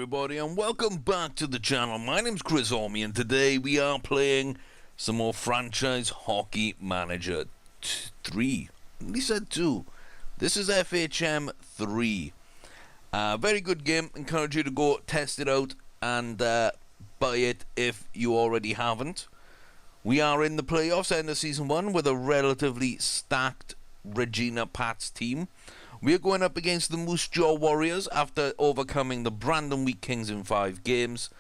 everybody, and welcome back to the channel. My name's Chris Ormy, and today we are playing some more Franchise Hockey Manager 3. He said 2. This is FHM3. Very good game. Encourage you to go test it out and buy it if you already haven't. We are in the playoffs, end of Season 1, with a relatively stacked Regina Pats team. We are going up against the Moose Jaw Warriors after overcoming the Brandon Wheat Kings in 5 games.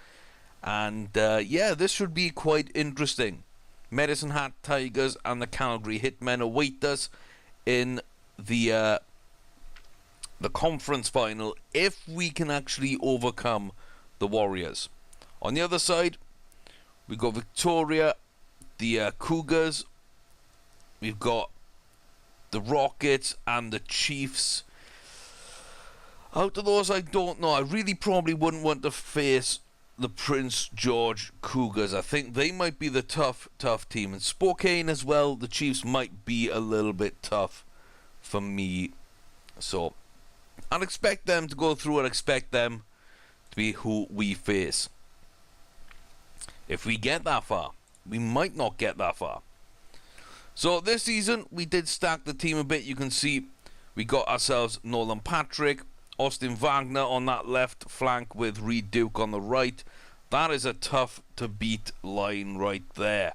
And yeah, this should be quite interesting. Medicine Hat Tigers and the Calgary Hitmen await us in the conference final if we can actually overcome the Warriors. On the other side, we've got Victoria, the Cougars. We've got the Rockets and the Chiefs. Out of those, I don't know. I really probably wouldn't want to face the Prince George Cougars. I think they might be the tough team. And Spokane as well, the Chiefs might be a little bit tough for me. So, I'd expect them to go through and expect them to be who we face. If we get that far, we might not get that far. So this season, we did stack the team a bit. You can see we got ourselves Nolan Patrick, Austin Wagner on that left flank with Reed Duke on the right. That is a tough to beat line right there.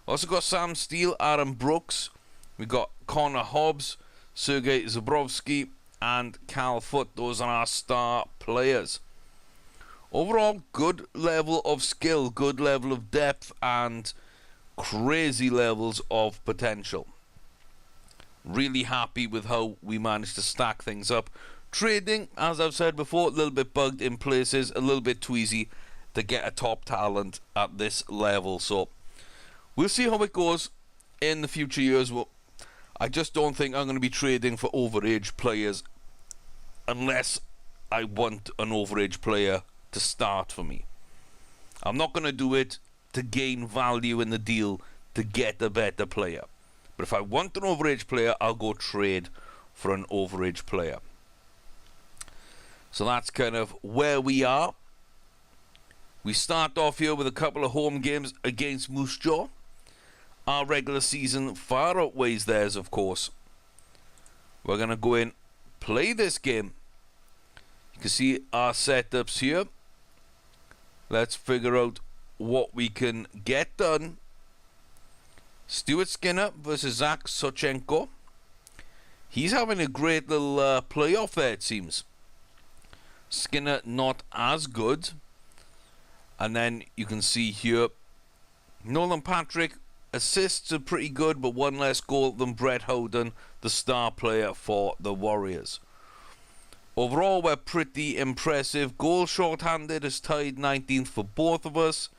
Also got Sam Steele, Aaron Brooks. We got Connor Hobbs, Sergei Zabrovsky, and Cal Foote. Those are our star players. Overall, good level of skill, good level of depth, and crazy levels of potential. Really happy with how we managed to stack things up. Trading, as I've said before, a little bit bugged in places, a little bit too easy to get a top talent at this level. So we'll see how it goes in the future years. Well, I just don't think I'm going to be trading for overage players unless I want an overage player to start for me. I'm not going to do it to gain value in the deal to get a better player. But if I want an overage player, I'll go trade for an overage player. So that's kind of where we are. We start off here with a couple of home games against Moose Jaw. Our regular season far outweighs theirs, of course. We're going to go in, play this game. You can see our setups here. Let's figure out what we can get done. Stuart Skinner versus Zach Sochenko. He's having a great little playoff there, it seems. Skinner not as good. And then you can see here Nolan Patrick, assists are pretty good, but one less goal than Brett Howden, the star player for the Warriors. Overall, we're pretty impressive. Goal shorthanded is tied 19th for both of us.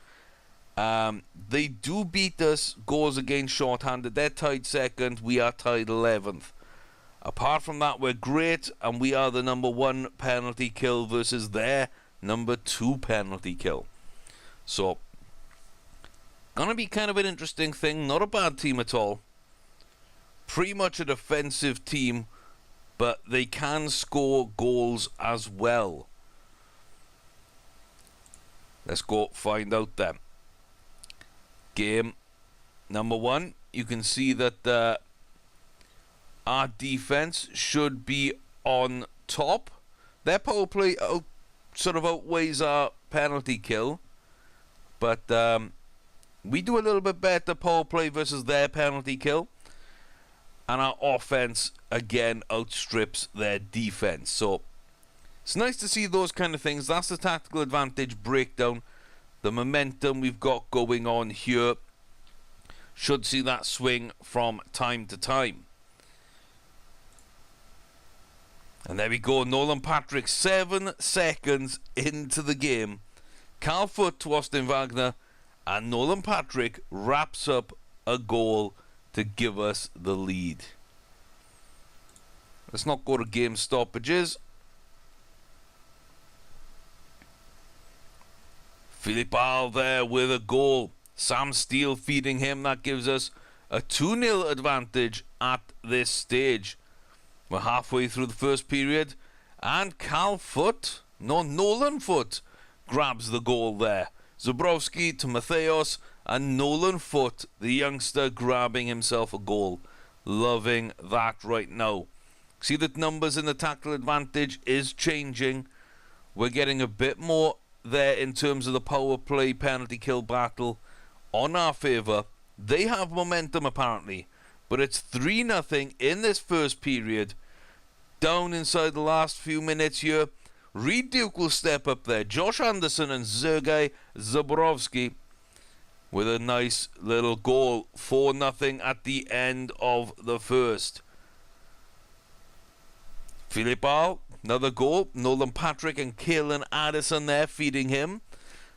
They do beat us goals against shorthanded. They're tied 2nd. We are tied 11th. Apart from that, we're great, and we are the number 1 penalty kill versus their number 2 penalty kill. So, gonna be kind of an interesting thing. Not a bad team at all. Pretty much a defensive team, but they can score goals as well. Let's go find out then. Game number 1, you can see that our defense should be on top. Their power play sort of outweighs our penalty kill, but we do a little bit better power play versus their penalty kill, and our offense again outstrips their defense. So it's nice to see those kind of things. That's the tactical advantage breakdown. The momentum we've got going on here should see that swing from time to time. And there we go, Nolan Patrick, 7 seconds into the game. Cal Foote to Austin Wagner, and Nolan Patrick wraps up a goal to give us the lead. Let's not go to game stoppages. Philippe Al there with a goal. Sam Steele feeding him. That gives us a 2-0 advantage at this stage. We're halfway through the first period, and Nolan Foote grabs the goal there. Zabrowski to Matheos, and Nolan Foote, the youngster, grabbing himself a goal. Loving that right now. See that numbers in the tackle advantage is changing. We're getting a bit more there in terms of the power play penalty kill battle on our favour. They have momentum apparently, but it's 3-0 in this first period. Down inside the last few minutes here. Reed Duke will step up there. Josh Anderson and Sergei Zabrowski with a nice little goal. 4-0 at the end of the first. Philippe Al, another goal. Nolan Patrick and Kalen Addison there feeding him.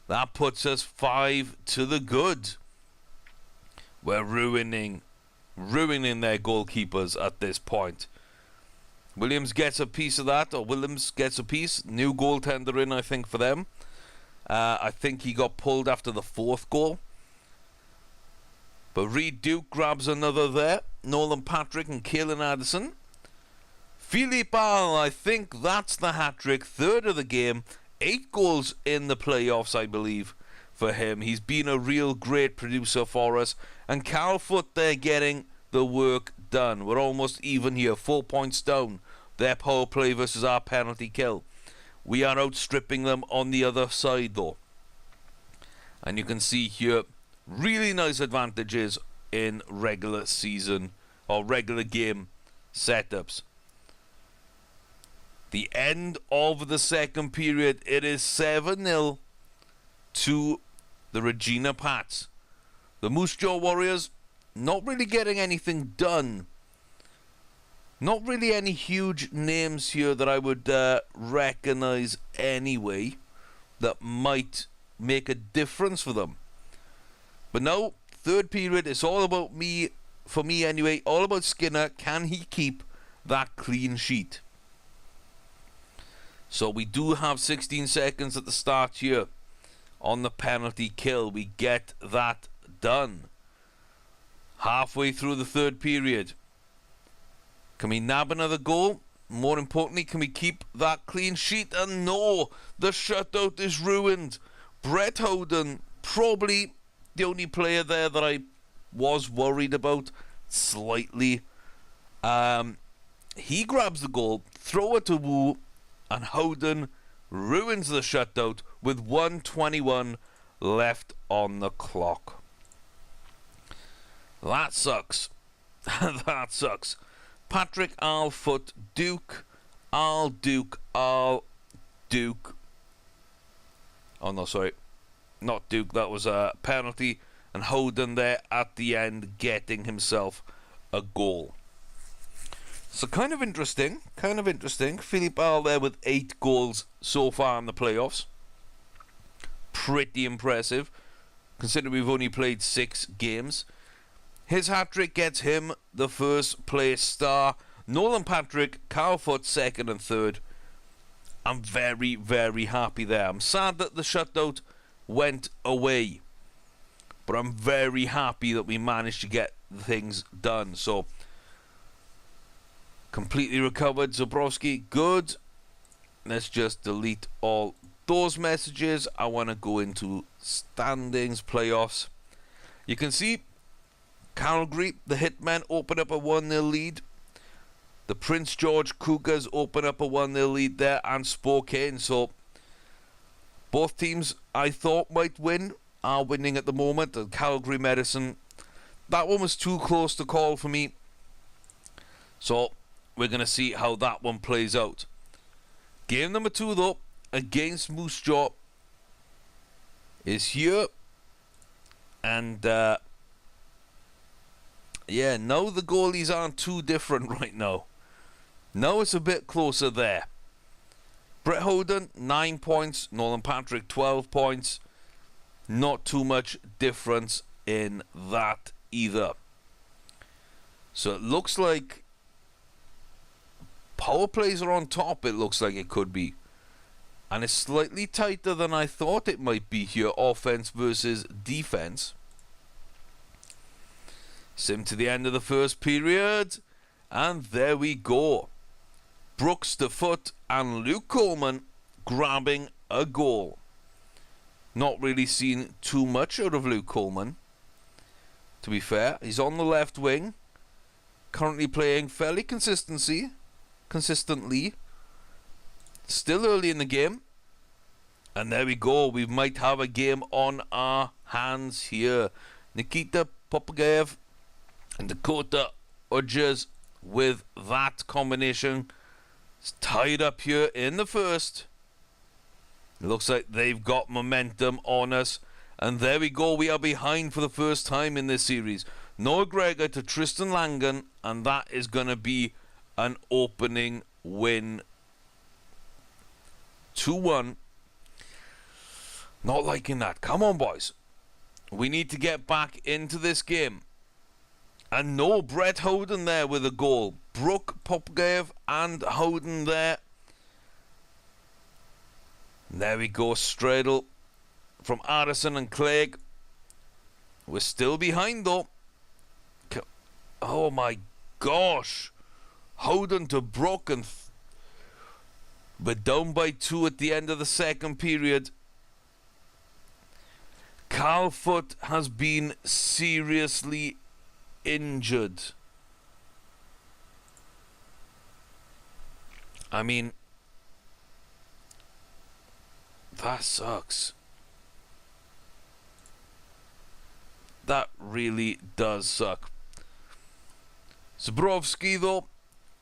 That puts us 5 to the good. We're ruining their goalkeepers at this point. Williams gets a piece of that, or Williams gets a piece. New goaltender in, I think, for them. I think he got pulled after the 4th goal. But Reed Duke grabs another there. Nolan Patrick and Kalen Addison. Philippe Al, I think that's the hat-trick. 3rd of the game. 8 goals in the playoffs, I believe, for him. He's been a real great producer for us. And Cal Foote there getting the work done. We're almost even here. 4 points down. Their power play versus our penalty kill. We are outstripping them on the other side though. And you can see here really nice advantages in regular season or regular game setups. The end of the second period, it is 7-0 to the Regina Pats. The Moose Jaw Warriors not really getting anything done. Not really any huge names here that I would recognize anyway that might make a difference for them. But no, third period, it's all about me, for me anyway, all about Skinner. Can he keep that clean sheet? So we do have 16 seconds at the start here on the penalty kill. We get that done. Halfway through the third period. Can we nab another goal? More importantly, can we keep that clean sheet? And no, the shutout is ruined. Brett Howden, probably the only player there that I was worried about slightly. He grabs the goal, throw it to Wu, and Howden ruins the shutout with 1:21 left on the clock. That sucks. That sucks. Patrick, Al, Foote, Duke, Al, Duke, Al, Duke. Oh no, sorry. Not Duke, that was a penalty. And Howden there at the end getting himself a goal. So kind of interesting. Philippe Al there with 8 goals so far in the playoffs. Pretty impressive, considering we've only played 6 games. His hat-trick gets him the first place star. Nolan Patrick, Carl Foote, 2nd and 3rd. I'm very, very happy there. I'm sad that the shutout went away, but I'm very happy that we managed to get things done. So, completely recovered. Zabrowski, good. Let's just delete all those messages. I want to go into standings, playoffs. You can see Calgary, the Hitmen, open up a 1-0 lead. The Prince George Cougars open up a 1-0 lead there, and Spokane. So both teams I thought might win are winning at the moment. And Calgary Medicine, that one was too close to call for me. So we're going to see how that one plays out. Game number 2 though, against Moose Jaw, is here. And yeah, now the goalies aren't too different right now. Now it's a bit closer there. Brett Howden, 9 points. Nolan Patrick, 12 points. Not too much difference in that either. So it looks like power plays are on top. It looks like it could be. And it's slightly tighter than I thought it might be here. Offense versus defense. Sim to the end of the first period. And there we go. Brooks to Foote and Luke Coleman grabbing a goal. Not really seen too much out of Luke Coleman, to be fair. He's on the left wing, currently playing fairly consistently. Still early in the game. And there we go. We might have a game on our hands here. Nikita Popagayev and Dakota Udgers with that combination. It's tied up here in the first. It looks like they've got momentum on us. And there we go. We are behind for the first time in this series. Noah Gregor to Tristan Langan. And that is going to be an opening win. 2-1. Not liking that. Come on, boys. We need to get back into this game. And no, Brett Howden there with a goal. Brooke Popgayev and Howden there. There we go. Straddle from Addison and Clegg. We're still behind though. Oh my gosh. Howden to Brooke, and we're down by 2 at the end of the second period. Carl Foot has been seriously injured. I mean, that sucks. That really does suck. Zabrovsky though,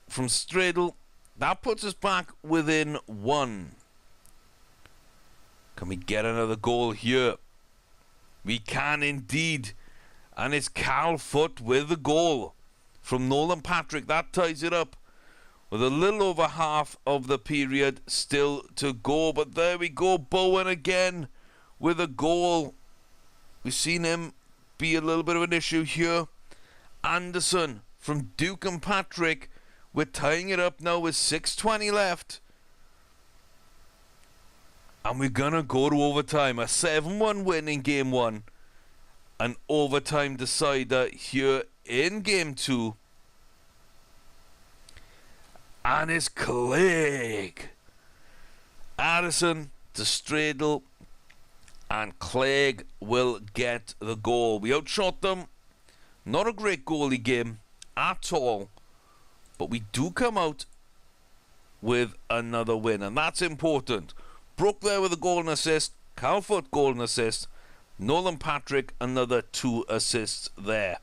from Straddle, that puts us back within 1. Can we get another goal here? We can indeed. And it's Carl Foot with the goal from Nolan Patrick. That ties it up with a little over half of the period still to go. But there we go. Bowen again with a goal. We've seen him be a little bit of an issue here. Anderson from Duke and Patrick. We're tying it up now with 6:20 left. And we're going to go to overtime. A 7-1 win in Game 1. An overtime decider here in Game 2. And it's Clegg. Addison to Straddle. And Clegg will get the goal. We outshot them. Not a great goalie game at all. But we do come out with another win. And that's important. Brooke there with a goal and assist. Carl Foot goal and assist. Nolan Patrick another 2 assists there.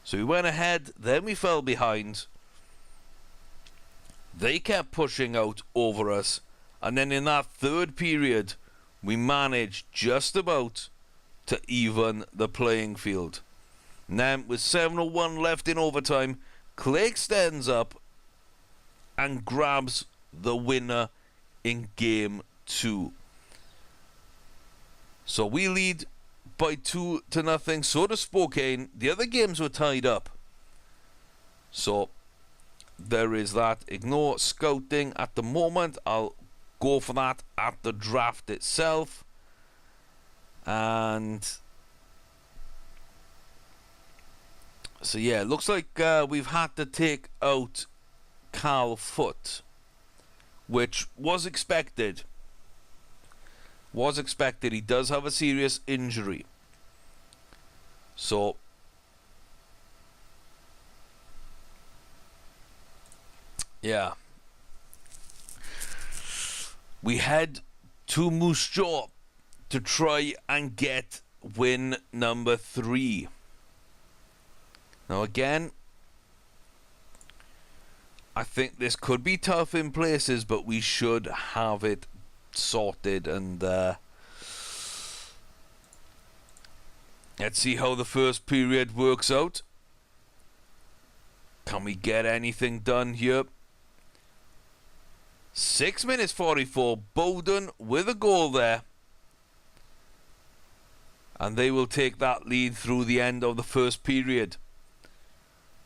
So we went ahead, then we fell behind. They kept pushing out over us. And then in that third period, we managed just about to even the playing field. And then with 7:01 left in overtime, Clegg stands up and grabs the winner in Game 2. So we lead by 2-0. So does Spokane. The other games were tied up. So there is that. Ignore scouting at the moment. I'll go for that at the draft itself. And so yeah, it looks like we've had to take out Carl Foot, which was expected. He does have a serious injury. So yeah, we head to Moose Jaw to try and get win number 3. Now again, I think this could be tough in places, but we should have it sorted. And let's see how the first period works out. Can we get anything done here? 6 minutes 44. Bowden with a goal there. And they will take that lead through the end of the first period.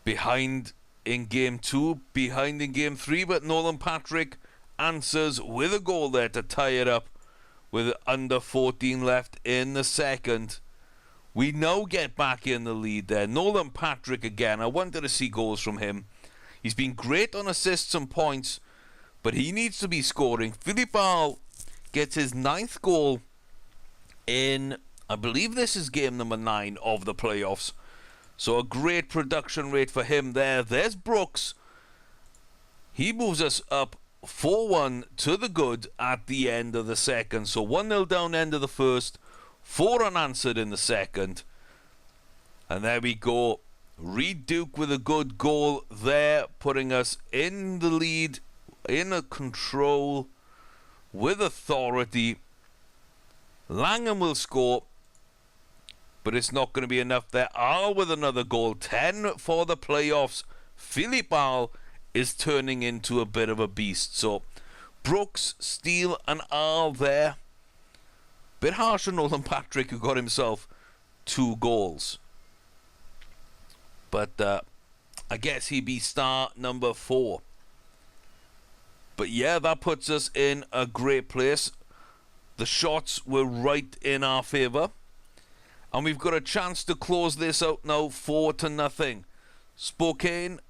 Behind in Game 2, behind in Game 3, but Nolan Patrick answers with a goal there to tie it up with under 14 left in the second. We now get back in the lead there. Nolan Patrick again. I wanted to see goals from him. He's been great on assists and points, but he needs to be scoring. Philippe Arl gets his 9th goal in, I believe this is game number 9 of the playoffs. So a great production rate for him there. There's Brooks. He moves us up 4-1 to the good at the end of the second. So 1-0 down end of the first, 4 unanswered in the second. And there we go. Reed Duke with a good goal there, putting us in the lead, in a control, with authority. Langham will score, but it's not going to be enough there. Al with another goal, 10 for the playoffs. Philippe Al is turning into a bit of a beast. So Brooks, Steele and Al there. Bit harsh on Nolan Patrick, who got himself 2 goals. But I guess he'd be star number 4. But yeah, that puts us in a great place. The shots were right in our favour. And we've got a chance to close this out now, 4-0. Spokane,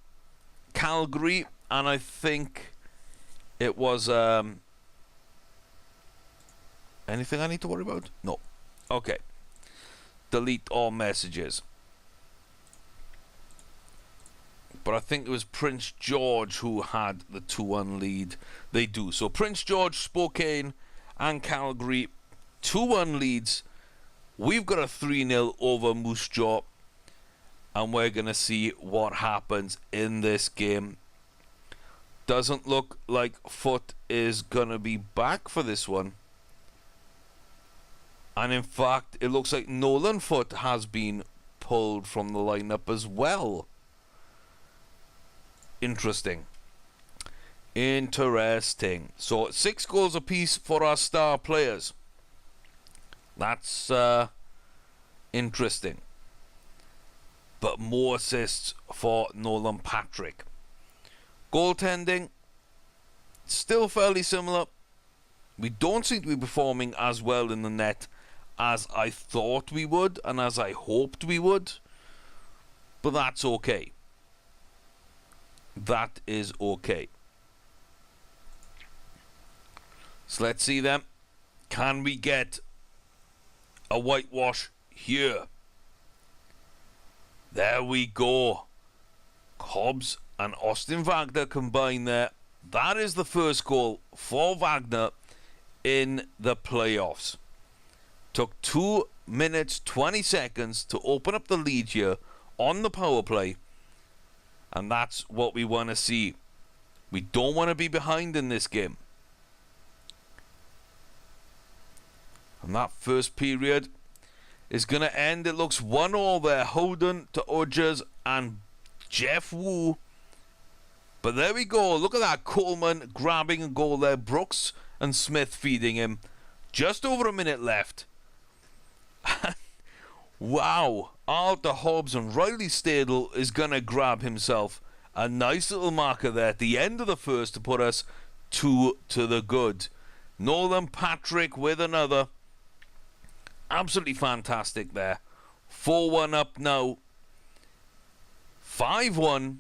Calgary, and I think it was... anything I need to worry about? No. Okay. Delete all messages. But I think it was Prince George who had the 2-1 lead. They do. So Prince George, Spokane, and Calgary, 2-1 leads. We've got a 3-0 over Moose Jaw. And we're going to see what happens in this game. Doesn't look like Foot is going to be back for this one. And in fact, it looks like Nolan Foot has been pulled from the lineup as well. Interesting. So 6 goals apiece for our star players. That's interesting. But more assists for Nolan Patrick. Goaltending, still fairly similar. We don't seem to be performing as well in the net as I thought we would and as I hoped we would. But that's okay. That is okay. So let's see then. Can we get a whitewash here? There we go. Hobbs and Austin Wagner combined there. That is the first goal for Wagner in the playoffs. Took 2 minutes 20 seconds to open up the lead here on the power play. And that's what we want to see. We don't want to be behind in this game. And that first period is going to end. It looks 1-1 there. Holden to Odgers and Jeff Wu. But there we go. Look at that. Coleman grabbing a goal there. Brooks and Smith feeding him. Just over a minute left. Wow. Alter Hobbs and Riley Stadel is going to grab himself a nice little marker there at the end of the first to put us 2 to the good. Nolan Patrick with another. Absolutely fantastic there. 4-1 up now. 5-1.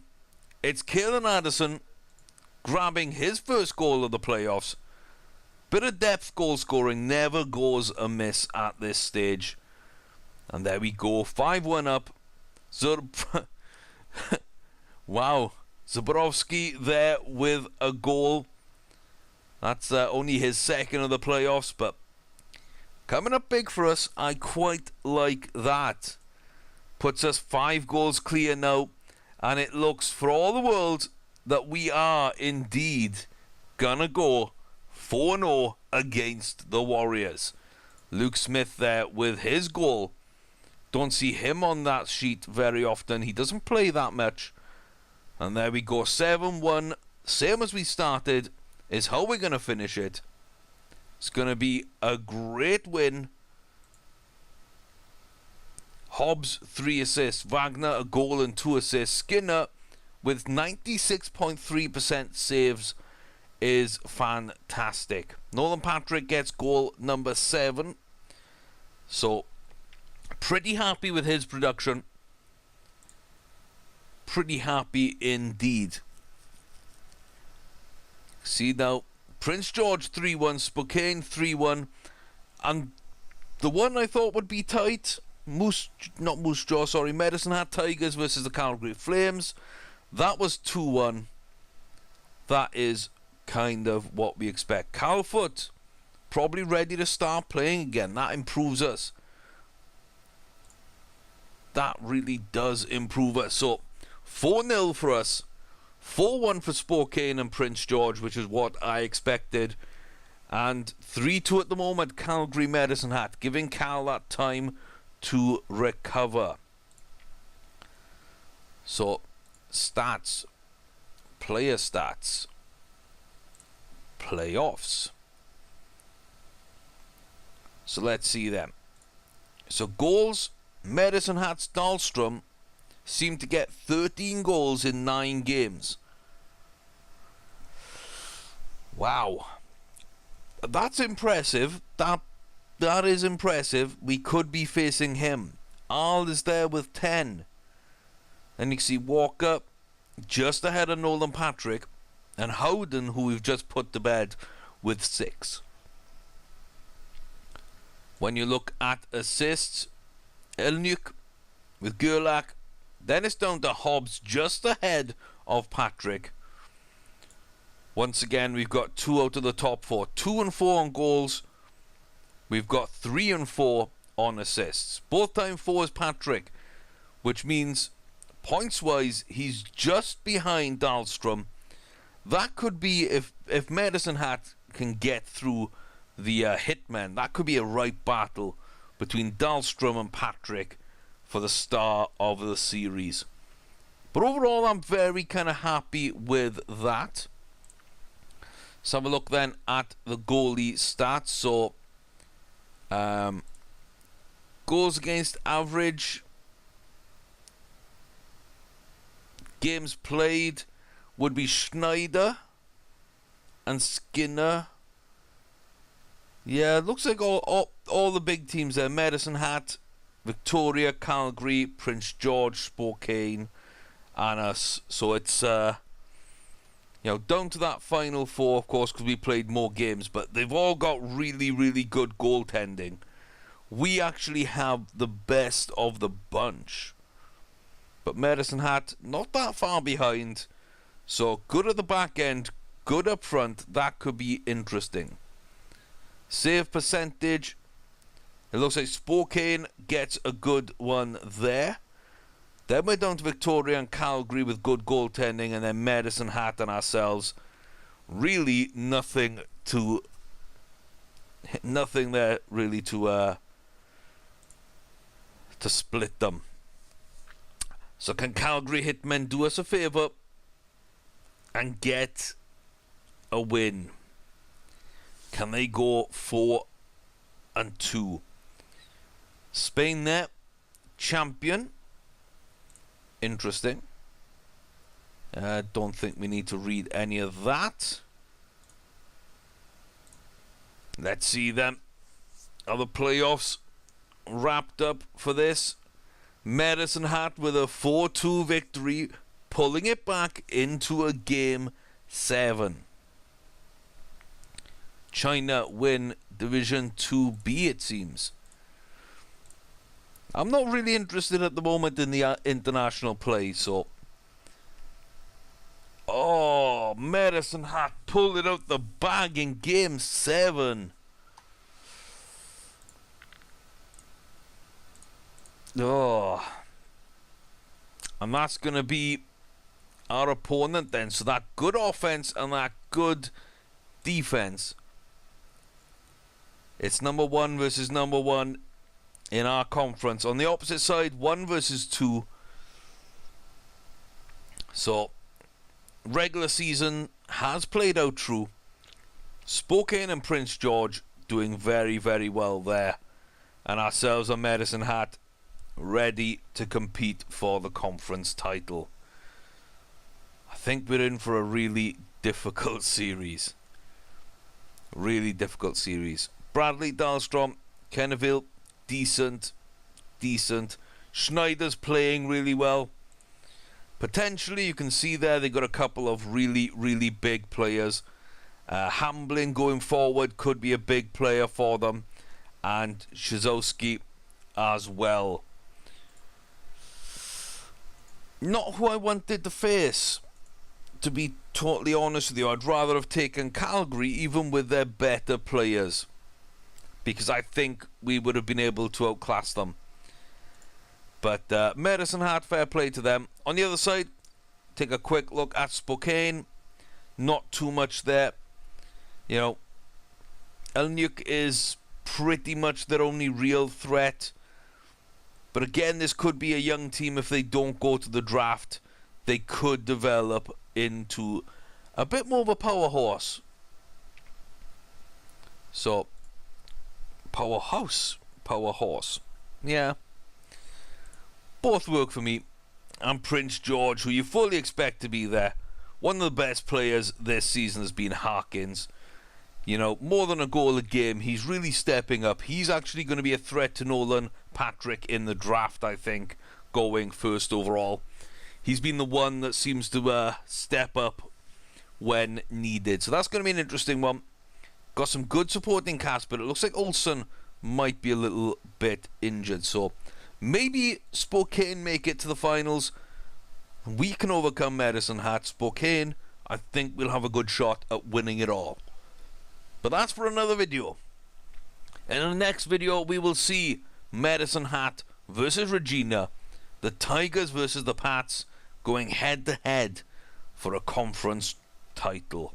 It's Kalen Addison grabbing his first goal of the playoffs. Bit of depth goal scoring never goes amiss at this stage. And there we go. 5-1 up. Wow. Zaborowski there with a goal. That's only his second of the playoffs, but coming up big for us. I quite like that. Puts us 5 goals clear now. And it looks for all the world that we are indeed gonna go 4-0 against the Warriors. Luke Smith there with his goal. Don't see him on that sheet very often. He doesn't play that much. And there we go. 7-1. Same as we started is how we're going to finish it. It's going to be a great win. Hobbs, 3 assists. Wagner, a goal and 2 assists. Skinner, with 96.3% saves, is fantastic. Nolan Patrick gets goal number 7. So, pretty happy with his production. Pretty happy indeed. See now, Prince George 3-1, Spokane 3-1, and the one I thought would be tight, Medicine Hat Tigers versus the Calgary Flames, that was 2-1. That is kind of what we expect. Calfoot probably ready to start playing again. That improves us. That really does improve us. So 4-0 for us, 4-1 for Spokane and Prince George, which is what I expected, and 3-2 at the moment, Calgary Medicine Hat, giving Cal that time to recover. So stats, player stats, playoffs. So let's see them. So goals, Medicine Hat's Dahlstrom seemed to get 13 goals in 9 games. Wow. That's impressive. That is impressive. We could be facing him. Al is there with 10. And you can see Walker just ahead of Nolan Patrick, and Howden, who we've just put to bed, with 6. When you look at assists, Elnuk with Gerlach, then it's down to Hobbs just ahead of Patrick. Once again, we've got 2 out of the top 4. 2 and 4 on goals. We've got 3 and 4 on assists. Both time 4 is Patrick, which means points-wise, he's just behind Dahlstrom. That could be, if Medicine Hat can get through the Hitmen, that could be a right battle between Dahlstrom and Patrick for the star of the series. But overall, I'm very kind of happy with that. Let's have a look then at the goalie stats. So, goals against average, games played would be Schneider and Skinner. Yeah, it looks like all the big teams there. Medicine Hat, Victoria, Calgary, Prince George, Spokane, and us. So it's down to that final 4, of course, because we played more games. But they've all got really, really good goaltending. We actually have the best of the bunch. But Medicine Hat, not that far behind. So good at the back end, good up front. That could be interesting. Save percentage. It looks like Spokane gets a good one there. Then we're down to Victoria and Calgary with good goaltending, and then Medicine Hat and ourselves. Really nothing there really to split them. So can Calgary Hitmen do us a favour and get a win? Can they go 4-2? Spain there, champion. Interesting. I don't think we need to read any of that. Let's see then. Are the playoffs wrapped up for this? Medicine Hat with a 4-2 victory, pulling it back into a Game 7. China win Division 2B, it seems. I'm not really interested at the moment in the international play, so... Oh, Medicine Hat pulled it out the bag in Game 7. Oh. And that's going to be our opponent then. So that good offense and that good defense. It's number 1 versus number 1 in our conference. On the opposite side, 1 versus 2. So, regular season has played out true. Spokane and Prince George doing very, very well there. And ourselves and Medicine Hat ready to compete for the conference title. I think we're in for a really difficult series. Really difficult series. Bradley, Dahlstrom, Kenneville, decent. Schneider's playing really well. Potentially, you can see there they got a couple of really, really big players. Hamblin going forward could be a big player for them, and Shazowski as well. Not who I wanted to face, to be totally honest with you. I'd rather have taken Calgary, even with their better players, because I think we would have been able to outclass them. But Medicine Hat, fair play to them. On the other side, take a quick look at Spokane. Not too much there. You know, Elnuke is pretty much their only real threat. But again, this could be a young team. If they don't go to the draft, they could develop into a bit more of a power horse. So, powerhouse, power horse. Yeah. Both work for me. And Prince George, who you fully expect to be there. One of the best players this season has been Harkins. You know, more than a goal a game, he's really stepping up. He's actually going to be a threat to Nolan Patrick in the draft, I think, going first overall. He's been the one that seems to step up when needed. So that's going to be an interesting one. Got some good supporting cast, but it looks like Olsen might be a little bit injured. So maybe Spokane make it to the finals. We can overcome Medicine Hat. Spokane, I think we'll have a good shot at winning it all. But that's for another video. And in the next video, we will see Medicine Hat versus Regina, the Tigers versus the Pats, going head-to-head for a conference title.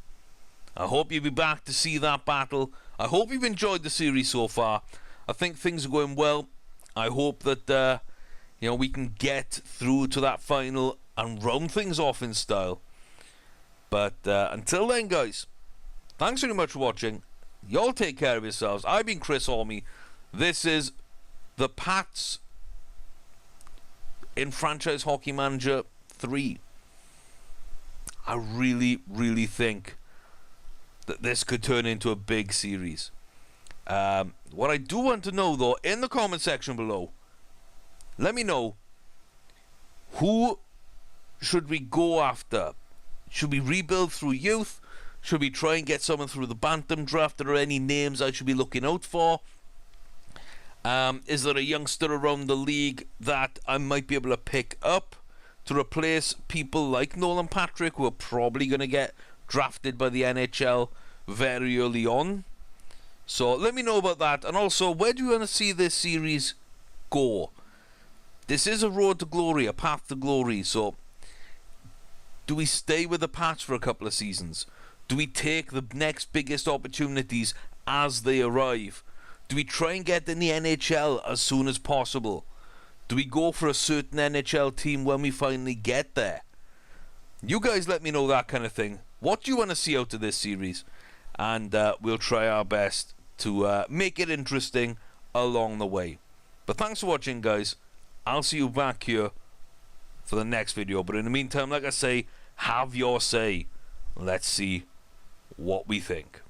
I hope you'll be back to see that battle. I hope you've enjoyed the series so far. I think things are going well. I hope that you know, we can get through to that final and round things off in style. But until then, guys, thanks very much for watching. Y'all take care of yourselves. I've been Chris Orme. This is the Pats in Franchise Hockey Manager 3. I really, really think that this could turn into a big series. What I do want to know, though, in the comment section below, let me know, who should we go after? Should we rebuild through youth? Should we try and get someone through the Bantam draft? Are there any names I should be looking out for? Is there a youngster around the league that I might be able to pick up to replace people like Nolan Patrick, who are probably going to get drafted by the NHL very early on? So let me know about that. And also, where do you want to see this series go? This is a road to glory, a path to glory. So do we stay with the Pats for a couple of seasons? Do we take the next biggest opportunities as they arrive? Do we try and get in the NHL as soon as possible? Do we go for a certain NHL team when we finally get there? You guys let me know that kind of thing. What do you want to see out of this series? And we'll try our best to make it interesting along the way. But thanks for watching, guys. I'll see you back here for the next video. But in the meantime, like I say, have your say. Let's see what we think.